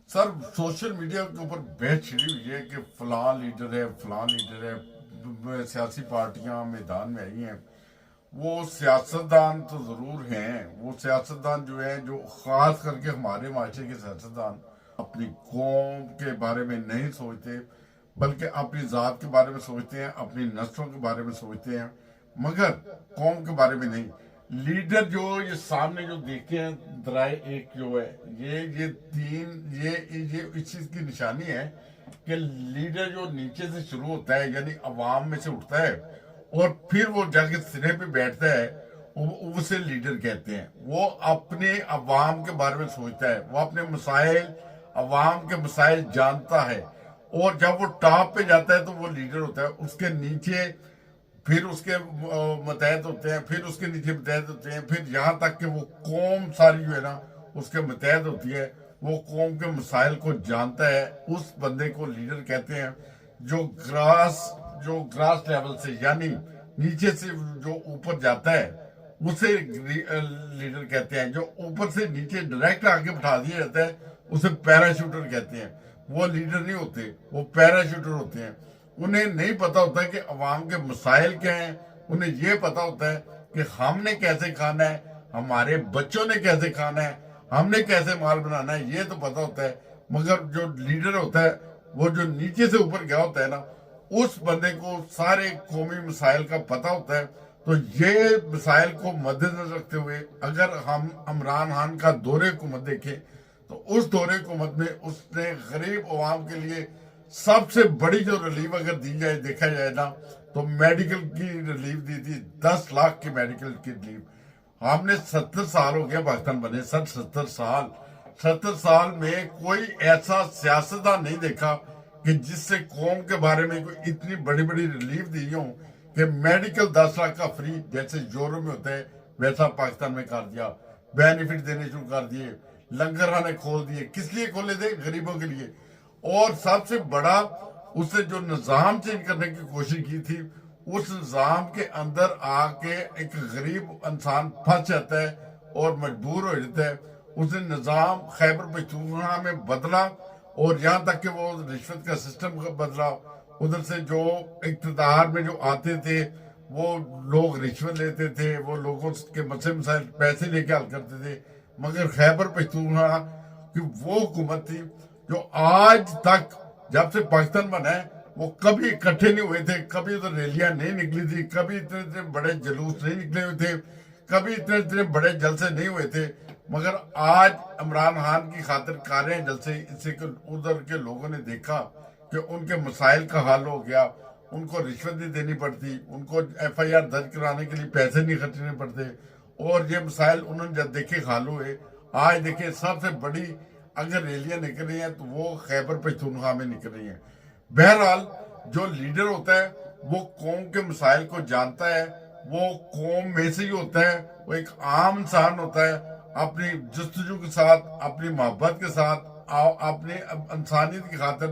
Sir social media के ऊपर बहस छिड़ी हुई है कि फलां लीडर है, फलां लीडर है, सियासी पार्टियां मैदान में आई हैं। वो सियासतदान तो जरूर हैं, वो सियासतदान जो है, जो खास करके हमारे माशरे के सियासतदान अपनी कौम के बारे में नहीं सोचते, बल्कि अपनी ज़ात के बारे में सोचते हैं, अपनी नस्लों के बारे में सोचते हैं, मगर कौम के बारे में नहीं। लीडर जो ये सामने जो देखते हैं दराए एक जो है, ये तीन ये इस चीज की निशानी है कि लीडर जो नीचे से शुरू होता है, यानी अवाम में से उठता है और फिर वो जाके सिरे पे बैठता है, उसे लीडर कहते हैं। वो अपने अवाम के बारे में सोचता है, वो अपने मसाइल, अवाम के मसाइल जानता है, और जब वो टॉप पे जाता है तो वो लीडर होता है। उसके नीचे फिर उसके मतहत होते हैं, फिर उसके नीचे मतहत होते हैं, फिर यहाँ तक कि वो कौम सारी जो है ना उसके मतहत होती है। वो कौम के मसाइल को जानता है, उस बंदे को लीडर कहते हैं। जो ग्रास लेवल से, यानी नीचे से जो ऊपर जाता है, उसे लीडर कहते हैं। जो ऊपर से नीचे डायरेक्ट आगे बिठा दिया जाता है, उसे पैराशूटर कहते हैं। वो लीडर नहीं होते, वो पैराशूटर होते हैं। उन्हें नहीं पता होता कि अवाम के मसाइल क्या हैं। उन्हें यह पता होता है कि हमने कैसे खाना है, हमारे बच्चों ने कैसे खाना है, हमने कैसे माल बनाना है, ये तो पता होता है। मगर जो लीडर होता है, वो जो नीचे से ऊपर गया होता है ना, उस बंदे को सारे कौमी मसाइल का पता होता है। तो ये मसाइल को मद्देनजर रखते हुए अगर हम इमरान खान का दौरे हुकूमत देखें, तो उस दौरे हुकूमत में उसने गरीब अवाम के लिए सबसे बड़ी जो रिलीफ अगर दी जाए, देखा जाए ना, तो मेडिकल की रिलीफ दी थी। 10 लाख की मेडिकल की रिलीफ। हमने 70 साल हो गया पाकिस्तान बने, 70 साल। 70 साल में कोई ऐसा सियासतदान नहीं देखा कि जिससे कौम के बारे में कोई इतनी बड़ी बड़ी रिलीफ दी हो कि मेडिकल 10 लाख का फ्री, जैसे यूरोप में होता है वैसा पाकिस्तान में कर दिया। बेनिफिट देने शुरू कर दिए, लंगर खाने खोल दिए। किस लिए खोले थे? गरीबों के लिए। और सबसे बड़ा, उसने जो निजाम चेंज करने की कोशिश की थी, उस निजाम के अंदर आके एक गरीब इंसान फंस जाता है और मजबूर हो जाता है। उसने निजाम खैबर पख्तूनख्वा में बदला, और यहाँ तक कि वो रिश्वत का सिस्टम बदला। उधर से जो इक़्तिदार में जो आते थे, वो लोग रिश्वत लेते थे, वो लोगों के मसले मसाइल पैसे लेके हल करते थे। मगर खैबर पख्तूनख्वा की वो हुकूमत थी जो आज तक, जब से पाकिस्तान बना है, वो कभी इकट्ठे नहीं हुए थे, कभी उधर रैलियां नहीं निकली थी, कभी इतने इतने बड़े जुलूस नहीं निकले हुए थे, कभी इतने इतने बड़े जलसे नहीं हुए थे। मगर आज इमरान खान की खातिर कर रहे हैं जलसे, इससे उधर के लोगों ने देखा कि उनके मसाइल का हल हो गया। उनको रिश्वत नहीं देनी पड़ती, उनको FIR दर्ज कराने के लिए पैसे नहीं खर्चने पड़ते, और ये मसाइल उन्होंने जब देखे हल हुए। आज देखे सबसे बड़ी अगर रैलियां निकल रही हैं तो वो खैबर पख्तूनख्वा में निकल रही हैं। बहरहाल, जो लीडर होता है वो कौम के मसाइल को जानता है, वो कौम में से ही होता है, वो एक आम इंसान होता है। अपनी जस्तजू के साथ, अपनी मोहब्बत के साथ, अपने इंसानियत की खातिर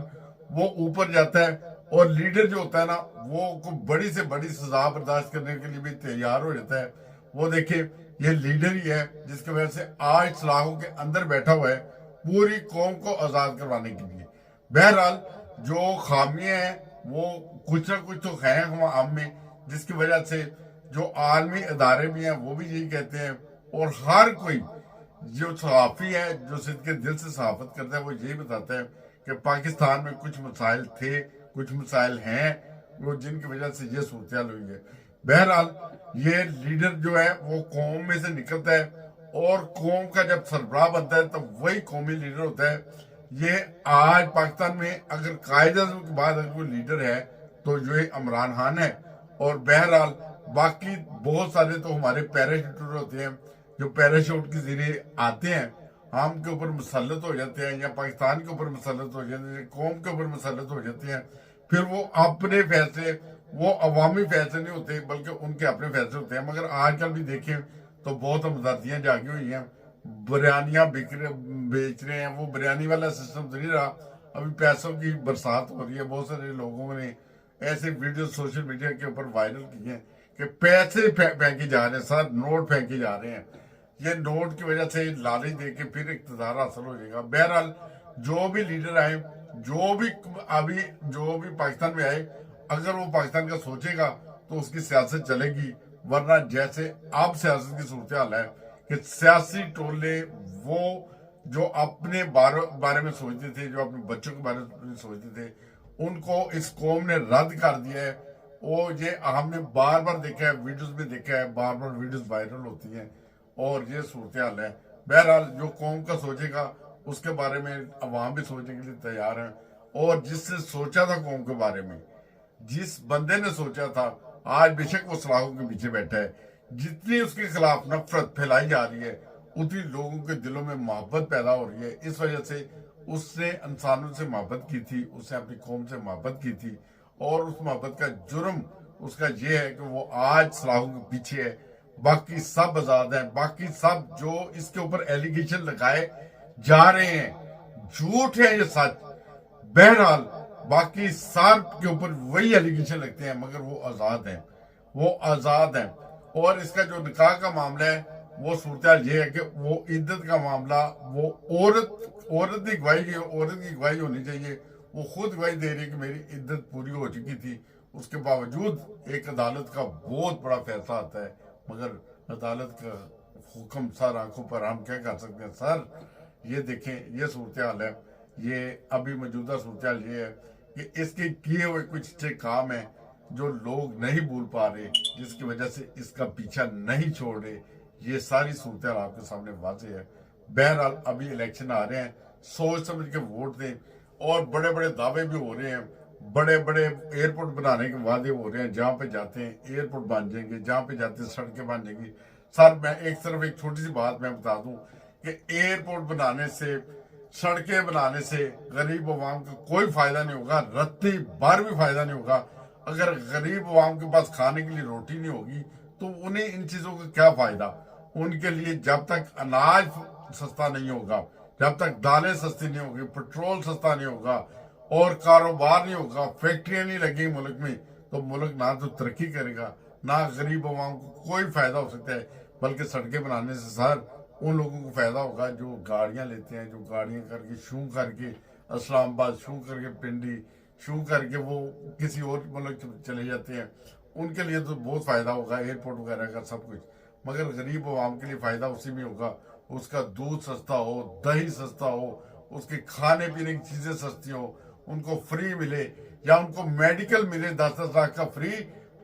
वो ऊपर जाता है। और लीडर जो होता है ना, वो को बड़ी से बड़ी सजा बर्दाश्त करने के लिए भी तैयार हो जाता है। वो देखिए, ये लीडर ही है जिसकी वजह से आज सलाखों के अंदर बैठा हुआ है पूरी कौम को आजाद करवाने के लिए। बहरहाल, जो खामियां हैं वो कुछ ना कुछ तो है हम में, जिसकी वजह से जो आलमी इदारे भी हैं वो भी यही कहते हैं, और हर कोई जो सहाफ़ी है, जो सिद्ध के दिल से सहाफत करता है, वो यही बताता है कि पाकिस्तान में कुछ मसाइल थे, कुछ मसाइल हैं, वो जिनकी वजह से ये सूरत हुई है। बहरहाल, ये लीडर जो है वो कौम में से निकलता है, और कौम का जब सरबराह बनता है तो वही कौमी लीडर होता है। ये आज पाकिस्तान में अगर कायद-ए-आज़म के बाद अगर कोई लीडर है तो जो इमरान खान है। और बहरहाल, बाकी बहुत सारे तो हमारे पैराशूटर होते हैं, जो पैराशूट के जरिए आते हैं, हम के ऊपर मुसल्लत हो जाते हैं, या पाकिस्तान के ऊपर मुसल्लत हो जाते हैं, कौम के ऊपर मुसल्लत हो जाते हैं। फिर वो अपने फैसले, वो अवामी फैसले नहीं होते, बल्कि उनके अपने फैसले होते हैं। मगर आजकल भी देखें तो बहुत हमदर्दियां जागी हुई हैं, बिरयानियां बेच रहे हैं। वो बिरयानी वाला सिस्टम तो नहीं रहा, अभी पैसों की बरसात हो रही है। बहुत सारे लोगों ने ऐसे वीडियो सोशल मीडिया के ऊपर वायरल किए हैं कि पैसे फेंके जा रहे हैं, सर नोट फेंके जा रहे हैं। ये नोट की वजह से लालच दे के फिर इक़्तिदार हासिल हो जाएगा। बहरहाल, जो भी लीडर आए, जो भी अभी जो भी पाकिस्तान में आए, अगर वो पाकिस्तान का सोचेगा तो उसकी सियासत चलेगी। वरना जैसे अब सियासत की सूरत हाल है कि सियासी टोले वो जो अपने बारे में सोचते थे, जो अपने बच्चों के बारे में सोचते थे, उनको इस कौम ने रद्द कर दिया है। वो ये हमने बार बार देखा है, वीडियोस में देखा है, बार बार वीडियोस वायरल होती हैं और ये सूरत हाल है। बहरहाल जो कौम का सोचेगा उसके बारे में अवाम भी सोचने के लिए तैयार है। और जिसने सोचा था कौम के बारे में, जिस बंदे ने सोचा था, आज बेशक वो सलाखों के पीछे बैठा है। जितनी उसके खिलाफ नफरत फैलाई जा रही है, उतनी लोगों के दिलों में मोहब्बत पैदा हो रही है। इस वजह से उसने इंसानों से मोहब्बत की थी, उसने अपनी कौम से मोहब्बत की थी। और उस मोहब्बत का जुर्म उसका ये है कि वो आज सलाखों के पीछे है। बाकी सब आजाद हैं। बाकी सब जो इसके ऊपर एलिगेशन लगाए जा रहे हैं, झूठ है ये सच। बहरहाल बाकी सब के ऊपर वही एलिगेशन लगते हैं, मगर वो आजाद हैं, वो आजाद हैं। और इसका जो निकाह का मामला है, वो सूरत ये है कि वो इद्दत का मामला, वो औरत की गवाही होनी चाहिए। वो खुद गवाही दे रही है कि मेरी इद्दत पूरी हो चुकी थी। उसके बावजूद एक अदालत का बहुत बड़ा फैसला आता है, मगर अदालत का हुक्म सर आंखों पर, हम क्या कर सकते हैं सर। ये देखें, ये सूरत हाल है। ये अभी मौजूदा सूरत हाल ये है कि इसके किए हुए कुछ अच्छे काम है जो लोग नहीं भूल पा रहे, जिसकी वजह से इसका पीछा नहीं छोड़ रहे। ये सारी सूरत हाल आपके सामने वाज़ेह है। बहरहाल अभी इलेक्शन आ रहे हैं, सोच समझ के वोट दें। और बड़े बड़े दावे भी हो रहे हैं, बड़े बड़े एयरपोर्ट बनाने के वादे हो रहे हैं। जहां पे जाते हैं एयरपोर्ट बन जाएंगे, जहां पे जाते हैं सड़कें बन जाएंगी। सर मैं एक छोटी सी बात मैं बता दूं कि एयरपोर्ट बनाने से, सड़कें बनाने से गरीब अवाम को कोई फायदा नहीं होगा, रत्ती भर भी फायदा नहीं होगा। अगर गरीब अवाम के पास खाने के लिए रोटी नहीं होगी तो उन्हें इन चीजों का क्या फायदा। उनके लिए जब तक अनाज सस्ता नहीं होगा, जब तक दालें सस्ती नहीं होगी, पेट्रोल सस्ता नहीं होगा और कारोबार नहीं होगा, फैक्ट्रियां नहीं लगेंगी मुल्क में, तो मुल्क ना तो तरक्की करेगा, ना गरीब अवाम को कोई फायदा हो सकता है। बल्कि सड़कें बनाने से सर उन लोगों को फायदा होगा जो गाड़ियां लेते हैं, जो गाड़ियां करके शू करके इस्लामाबाद, शू करके पिंडी, शू करके वो किसी और मुल्क चले जाते हैं। उनके लिए तो बहुत फायदा होगा एयरपोर्ट वगैरह का, सब कुछ। मगर गरीब अवाम के लिए फायदा उसी में होगा, उसका दूध सस्ता हो, दही सस्ता हो, उसके खाने पीने की चीजें सस्ती हो, उनको फ्री मिले, या उनको मेडिकल मिले 10-10 लाख का फ्री।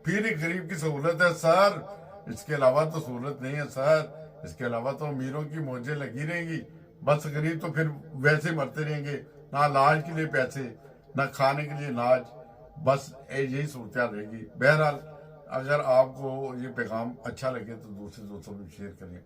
फिर ही गरीब की सहूलत है सर। इसके अलावा तो सहूलत नहीं है सर। इसके अलावा तो अमीरों की मौजें लगी रहेंगी, बस गरीब तो फिर वैसे मरते रहेंगे, ना इलाज के लिए पैसे, ना खाने के लिए अनाज, बस यही सूरत रहेगी। बहरहाल अगर आपको ये पैगाम अच्छा लगे तो दूसरे दोस्तों में शेयर करें।